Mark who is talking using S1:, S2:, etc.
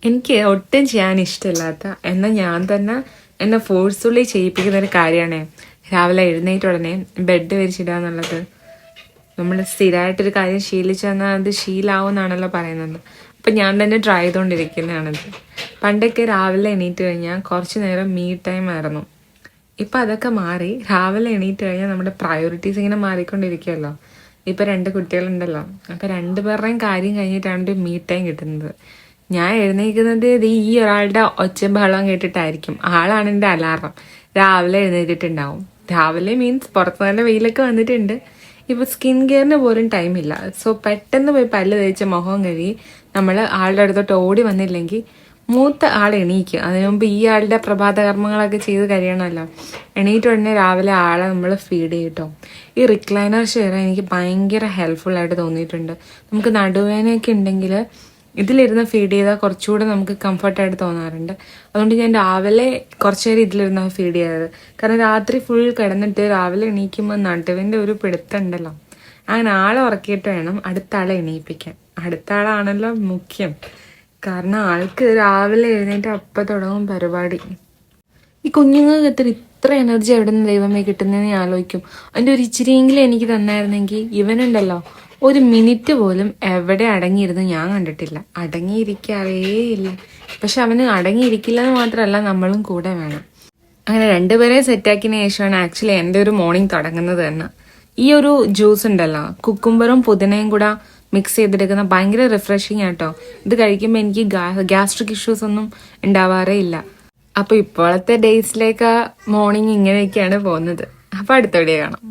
S1: എനിക്ക് ഒട്ടും ചെയ്യാൻ ഇഷ്ടമില്ലാത്ത എന്നാൽ ഞാൻ തന്നെ എന്നെ ഫോഴ്സ്ഫുള്ളി ചെയ്യിപ്പിക്കുന്ന ഒരു കാര്യമാണ് രാവിലെ എഴുന്നേറ്റ് ഉടനെ ബെഡ് വിരിച്ചിടുക എന്നുള്ളത്. നമ്മൾ സ്ഥിരമായിട്ടൊരു കാര്യം ശീലിച്ചു വന്നാൽ അത് ശീലാവും എന്നാണല്ലോ പറയുന്നത്. അപ്പം ഞാൻ തന്നെ ട്രൈ ചെയ്തുകൊണ്ടിരിക്കുന്നതാണത്. പണ്ടൊക്കെ രാവിലെ എണീറ്റ് കഴിഞ്ഞാൽ കുറച്ച് നേരം മീ ടൈം ആയിരുന്നു. ഇപ്പം അതൊക്കെ മാറി രാവിലെ എണീറ്റ് കഴിഞ്ഞാൽ നമ്മുടെ പ്രയോറിറ്റീസ് ഇങ്ങനെ മാറിക്കൊണ്ടിരിക്കുമല്ലോ. ഇപ്പം 2 കുട്ടികളുണ്ടല്ലോ, അപ്പം 2 പേരുടെയും കാര്യം കഴിഞ്ഞിട്ടാണ് ഒരു മീ ടൈം കിട്ടുന്നത്. ഞാൻ എഴുന്നേൽക്കുന്നത് ഈ ഒരാളുടെ ഒച്ച ബഹളം കേട്ടിട്ടായിരിക്കും. ആളാണ് എൻ്റെ അലാറം. രാവിലെ എഴുന്നേറ്റിട്ടുണ്ടാവും. രാവിലെ മീൻസ് പുറത്ത് നല്ല വെയിലൊക്കെ വന്നിട്ടുണ്ട്. ഇപ്പോൾ സ്കിൻ കെയറിന് പോലും ടൈമില്ല. സോ പെട്ടെന്ന് പോയി പല്ല് തേച്ച് മുഖം കഴുകി നമ്മൾ ആളുടെ അടുത്തോട്ട് ഓടി വന്നില്ലെങ്കിൽ മൂത്ത ആൾ എണീക്കും. അതിനു മുമ്പ് ഈ ആളുടെ പ്രഭാത കർമ്മങ്ങളൊക്കെ ചെയ്ത് കഴിയണമല്ലോ. എണീറ്റ് ഉടനെ രാവിലെ ആളെ നമ്മൾ ഫീഡ് ചെയ്യട്ടോ. ഈ റിക്ലൈനർ ചെയർ എനിക്ക് ഭയങ്കര ഹെൽപ്ഫുള്ളായിട്ട് തോന്നിയിട്ടുണ്ട്. നമുക്ക് നടുവേദനയൊക്കെ ഉണ്ടെങ്കിൽ ഇതിലിരുന്ന് ഫീഡ് ചെയ്താൽ കുറച്ചുകൂടെ നമുക്ക് കംഫർട്ടായിട്ട് തോന്നാറുണ്ട്. അതുകൊണ്ട് ഞാൻ രാവിലെ കുറച്ച് നേരം ഇതിലിരുന്ന് ഫീഡ് ചെയ്യാറ്. കാരണം രാത്രി ഫുൾ കിടന്നിട്ട് രാവിലെ എണീക്കുമ്പോൾ നടുവിൻ്റെ ഒരു പിടുത്തമുണ്ടല്ലോ. അങ്ങനെ ആളെ ഉറക്കിയിട്ട് വേണം അടുത്ത ആളെ എണീപ്പിക്കാൻ. അടുത്ത ആളാണല്ലോ മുഖ്യം. കാരണം ആൾക്ക് രാവിലെ എഴുന്നേറ്റ് അപ്പം തുടങ്ങും പരിപാടി. ഈ കുഞ്ഞുങ്ങൾക്ക് ഇത്ര എനർജി എവിടെ നിന്ന് ദൈവമേ കിട്ടുന്നതെന്ന് ഞാൻ ആലോചിക്കും. അതിൻ്റെ ഒരു ഇച്ചിരിയെങ്കിലും എനിക്ക് തന്നായിരുന്നെങ്കിൽ ഇവനുണ്ടല്ലോ ഒരു മിനിറ്റ് പോലും എവിടെ അടങ്ങിയിരുന്ന് ഞാൻ കണ്ടിട്ടില്ല. അടങ്ങിയിരിക്കാറേ ഇല്ല. പക്ഷെ അവന് അടങ്ങിയിരിക്കില്ല എന്ന് മാത്രമല്ല, നമ്മളും കൂടെ വേണം. അങ്ങനെ 2 പേരെ സെറ്റാക്കിയതിന് ശേഷമാണ് ആക്ച്വലി എൻ്റെ ഒരു മോർണിംഗ് തുടങ്ങുന്നത് തന്നെ. ഈ ഒരു ജ്യൂസ് ഉണ്ടല്ലോ, കുക്കുംബറും പുതിനയും കൂടെ മിക്സ് ചെയ്തെടുക്കുന്ന ഭയങ്കര റിഫ്രഷിങ് ആട്ടോ. ഇത് കഴിക്കുമ്പോൾ എനിക്ക് ഗ്യാസ്ട്രിക് ഇഷ്യൂസ് ഒന്നും ഉണ്ടാവാറേ ഇല്ല. അപ്പോൾ ഇപ്പോഴത്തെ ഡേയ്സിലേക്ക് മോർണിംഗ് ഇങ്ങനെയൊക്കെയാണ് പോകുന്നത്. അപ്പോൾ അടുത്ത വീഡിയോ കാണാം.